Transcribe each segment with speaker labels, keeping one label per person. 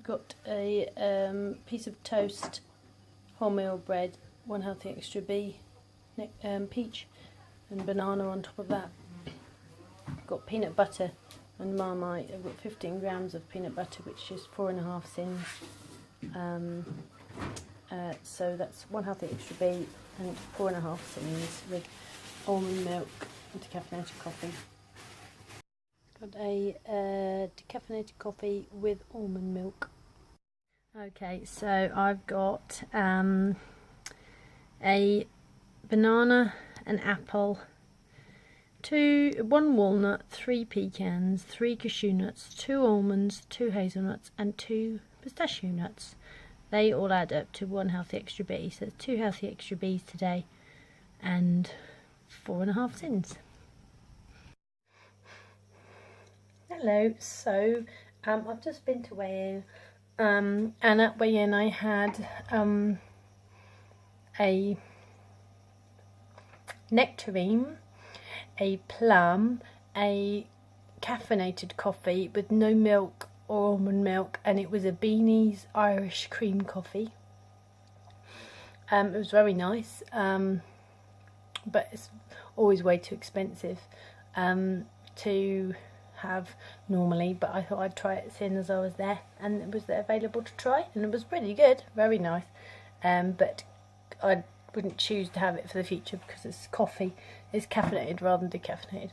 Speaker 1: Got a piece of toast, wholemeal bread, 1 healthy extra bee, peach and banana on top of that. Got peanut butter and Marmite. I've got 15 grams of peanut butter, which is 4.5 sins. So that's 1 healthy extra bee and 4.5 sins with almond milk and decaffeinated coffee. Got a decaffeinated coffee with almond milk. Okay, so I've got a banana, an apple, 1 walnut, 3 pecans, 3 cashew nuts, 2 almonds, 2 hazelnuts and 2 pistachio nuts. They all add up to 1 healthy extra bee, so it's 2 healthy extra bees today and 4.5 sins. Hello, so I've just been to weigh in, and at weigh in I had a nectarine, a plum, a caffeinated coffee with no milk or almond milk, and it was a Beanie's Irish cream coffee. It was very nice, but it's always way too expensive to have normally, but I thought I'd try it seeing as I was there and it was available to try, and it was pretty good, very nice, but I wouldn't choose to have it for the future because it's coffee, it's caffeinated rather than decaffeinated.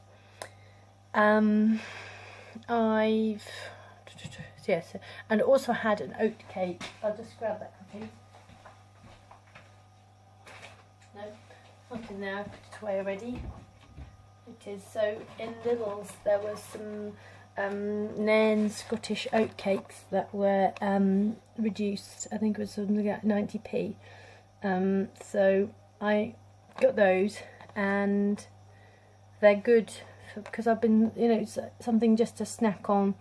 Speaker 1: Yes, and also had an oat cake. I'll just grab that cookie. No, not in there, I put it away already. It is. So in Lidl's there was some Nairn Scottish oat cakes that were reduced. I think it was something like 90p. So I got those, and they're good because I've been, it's something just to snack on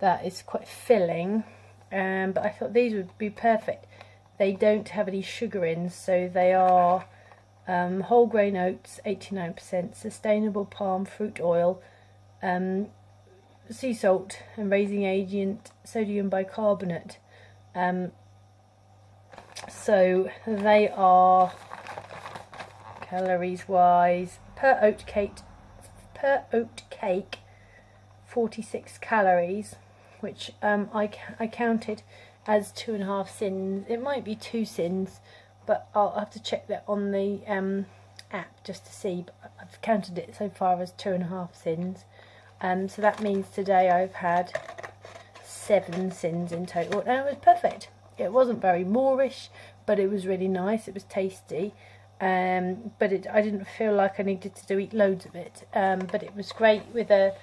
Speaker 1: that is quite filling. But I thought these would be perfect. They don't have any sugar in, so they are whole grain oats, 89%, sustainable palm fruit oil, sea salt and raising agent, sodium bicarbonate. So they are, calories wise, per oat cake 46 calories, which I counted as 2.5 sins. It might be 2 sins, but I'll have to check that on the app just to see, but I've counted it so far as 2.5 sins. So that means today I've had 7 sins in total, and it was perfect. It wasn't very Moorish, but it was really nice, it was tasty, but I didn't feel like I needed to eat loads of it, but it was great with a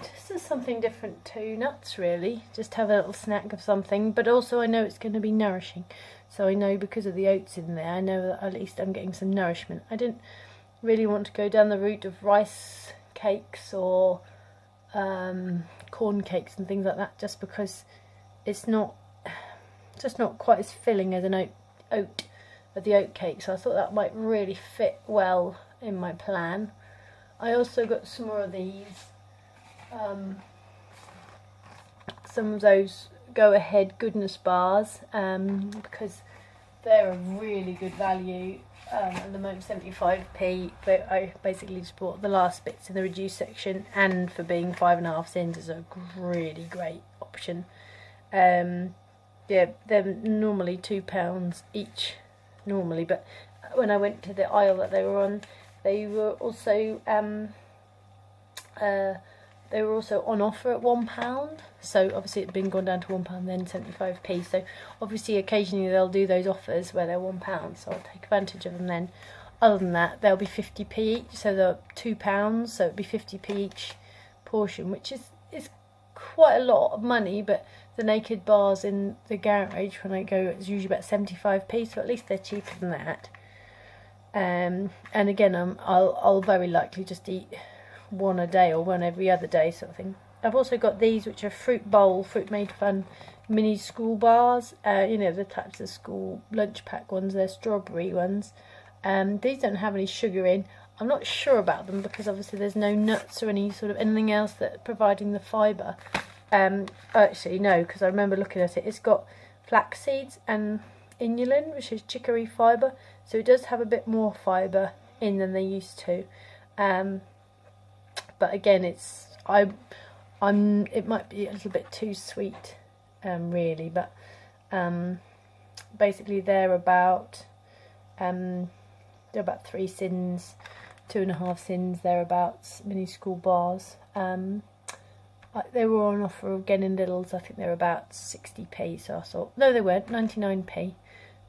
Speaker 1: just as something different to nuts, really, just have a little snack of something, but also I know it's going to be nourishing. So I know because of the oats in there, I know that at least I'm getting some nourishment. I didn't really want to go down the route of rice cakes or corn cakes and things like that, just because it's just not quite as filling as an the oat cake. So I thought that might really fit well in my plan. I also got some more of these, some of those Go Ahead Goodness bars, because they're a really good value at the moment, 75p, but I basically just bought the last bits in the reduced section, and for being 5.5 cents is a really great option. Yeah, they're normally £2 each normally, but when I went to the aisle that they were on, they were also on offer at £1. So obviously it'd been gone down to £1, then 75p. So obviously occasionally they'll do those offers where they're £1, so I'll take advantage of them then. Other than that, they'll be 50p each, so they're £2, so it'd be 50p each portion, which is quite a lot of money. But the Naked bars in the garage when I go, it's usually about 75p, so at least they're cheaper than that. And again, I'll very likely just eat one a day or one every other day sort of thing. I've also got these, which are Fruit Made Fun mini school bars, the types of school lunch pack ones. They're strawberry ones. These don't have any sugar in. I'm not sure about them because obviously there's no nuts or any sort of anything else that's providing the fibre, Actually no, because I remember looking at it. It's got flax seeds and inulin, which is chicory fibre, so it does have a bit more fibre in than they used to. But again, it might be a little bit too sweet, really. But basically, they're about 3 sins, 2.5 sins, thereabouts, mini school bars. They were on offer again in Lidl's. I think they were about 60p, so I thought, no they weren't, 99p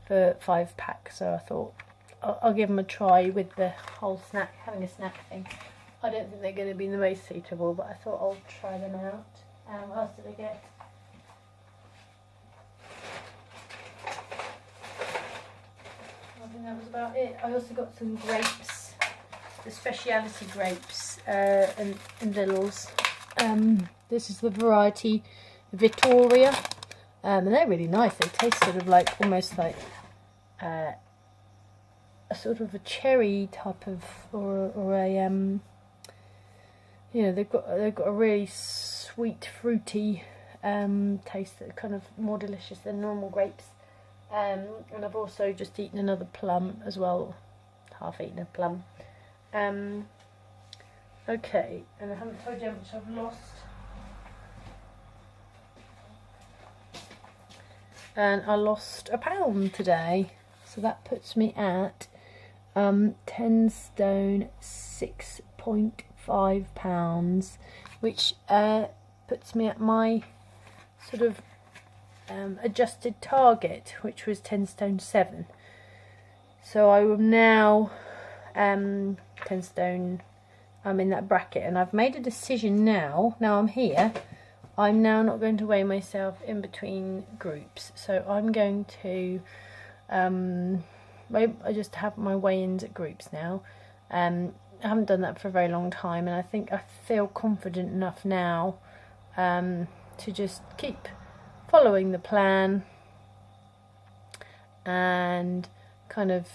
Speaker 1: for 5 packs, so I thought I'll give them a try with the whole having a snack thing. I don't think they're going to be the most suitable, but I thought I'll try them out. What else did I get? I think that was about it. I also got some grapes, the speciality grapes, and Lidl's. This is the variety Vittoria, and they're really nice. They taste sort of like almost like a sort of a cherry type of, or a you know, they've got a really sweet, fruity taste that kind of more delicious than normal grapes. And I've also just eaten another plum as well, half eaten a plum. Okay, and I haven't told you how much I've lost. And I lost £1 today, so that puts me at 10 stone 6.5 pounds, which puts me at my sort of adjusted target, which was 10 stone 7. So I am now 10 stone. I'm in that bracket, and I've made a decision now. Now I'm here. I'm now not going to weigh myself in between groups, so I'm going to I just have my weigh-ins at groups now. I haven't done that for a very long time, and I think I feel confident enough now to just keep following the plan and kind of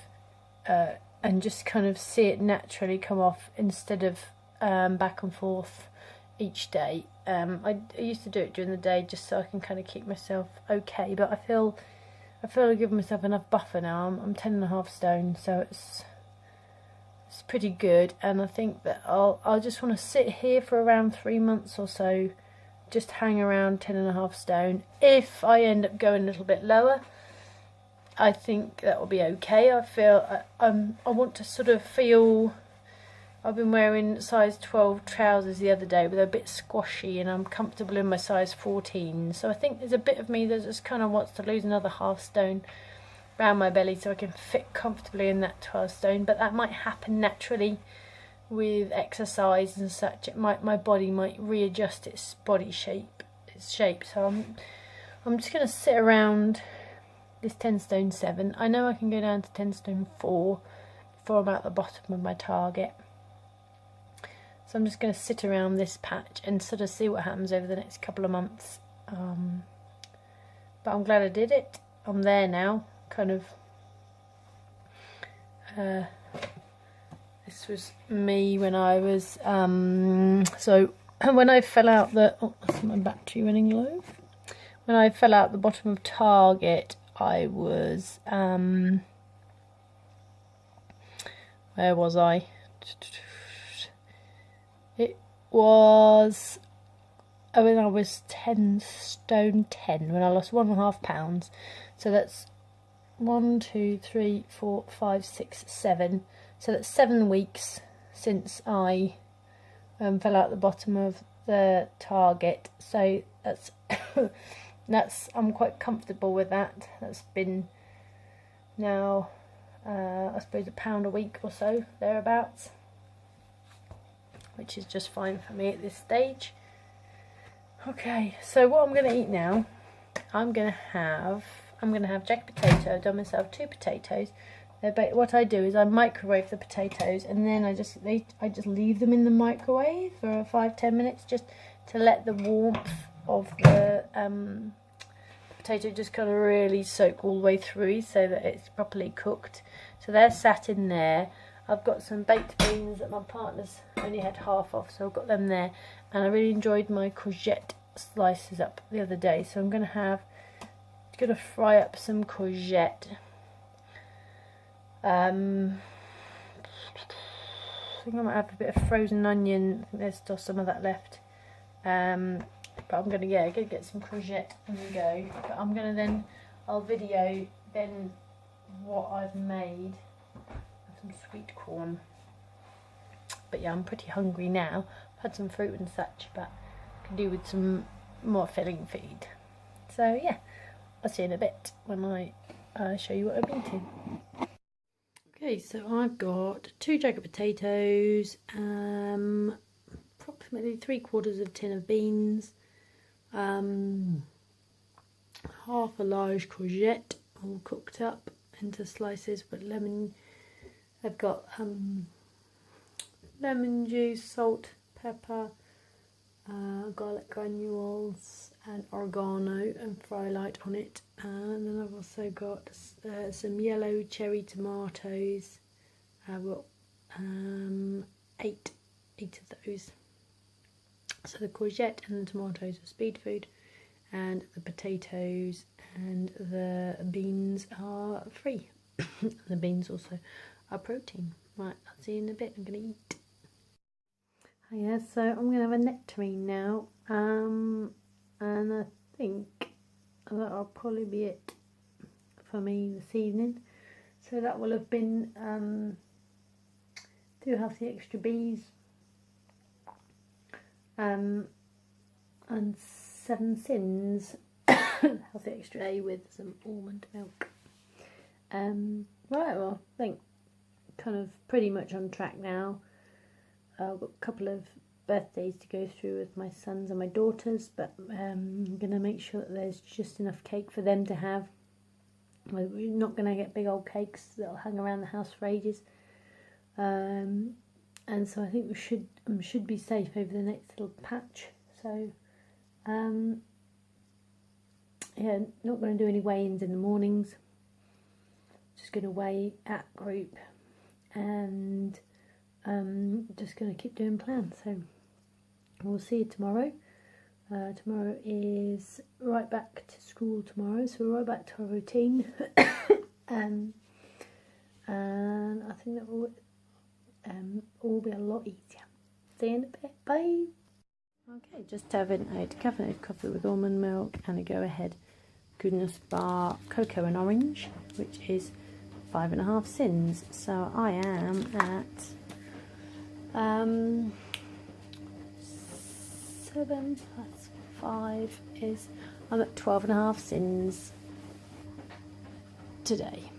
Speaker 1: and just kind of see it naturally come off instead of back and forth each day. I used to do it during the day just so I can kind of keep myself okay, but I feel I've given myself enough buffer now. I'm 10.5 stone, so it's pretty good, and I think that I'll just want to sit here for around 3 months or so, just hang around 10.5 stone. If I end up going a little bit lower, I think that will be okay. I feel I want to sort of feel. I've been wearing size 12 trousers the other day, but they're a bit squashy, and I'm comfortable in my size 14. So I think there's a bit of me that just kind of wants to lose another half stone around my belly so I can fit comfortably in that 12 stone. But that might happen naturally with exercise and such. My body might readjust its body shape, So I'm just going to sit around this 10 stone 7. I know I can go down to 10 stone 4 before I'm at the bottom of my target. So I'm just going to sit around this patch and sort of see what happens over the next couple of months. But I'm glad I did it. I'm there now, kind of. This was me when I was, so when I fell out that's my battery running low. When I fell out the bottom of target, I was, where was I? It was when I was 10 stone 10, when I lost 1.5 pounds. So that's 1, 2, 3, 4, 5, 6, 7. So that's 7 weeks since I fell out the bottom of the target. So that's I'm quite comfortable with that. That's been now I suppose £1 a week or so, thereabouts, which is just fine for me at this stage. Okay, so what I'm going to eat now, I'm going to have jack potato. I've done myself 2 potatoes. But what I do is I microwave the potatoes, and then I just leave them in the microwave for 5-10 minutes, just to let the warmth of the potato just kind of really soak all the way through, so that it's properly cooked. So they're sat in there. I've got some baked beans that my partner's only had half of, so I've got them there. And I really enjoyed my courgette slices up the other day, so I'm gonna fry up some courgette. I think I might have a bit of frozen onion. I think there's still some of that left. But I'm gonna get some courgette and go. But I'm gonna I'll video then what I've made. Some sweet corn. But yeah, I'm pretty hungry now. I've had some fruit and such, but I can do with some more filling feed. So yeah, I'll see you in a bit when I show you what I've been to. Okay, so I've got 2 jug of potatoes, approximately 3/4 of a tin of beans, half a large courgette all cooked up into slices, but lemon. I've got lemon juice, salt, pepper, garlic granules and oregano and fry light on it. And then I've also got some yellow cherry tomatoes. I've got 8 of those. So the courgette and the tomatoes are speed food, and the potatoes and the beans are free. The beans also are protein. Right, I'll see you in a bit. I'm going to eat. Yeah, so I'm going to have a nectarine now, and I think that'll probably be it for me this evening. So that will have been 2 healthy extra bees, and 7 sins healthy extra A with some almond milk. Right, well, I think kind of pretty much on track now. I've got a couple of birthdays to go through with my sons and my daughters, but I'm going to make sure that there's just enough cake for them to have. We're not going to get big old cakes that'll hang around the house for ages. And so I think we should be safe over the next little patch. So, yeah, not going to do any weigh-ins in the mornings. Just going to weigh at group, and just going to keep doing plans. So we'll see you tomorrow. Tomorrow is right back to school tomorrow, so we're right back to our routine. And I think that will all be a lot easier. See you in a bit. Bye. Okay, just having a decaffeinated coffee with almond milk and a Go Ahead Goodness Bar Cocoa and Orange, which is 5.5 sins. So I am at 7 plus 5 is, I'm at 12.5 sins today.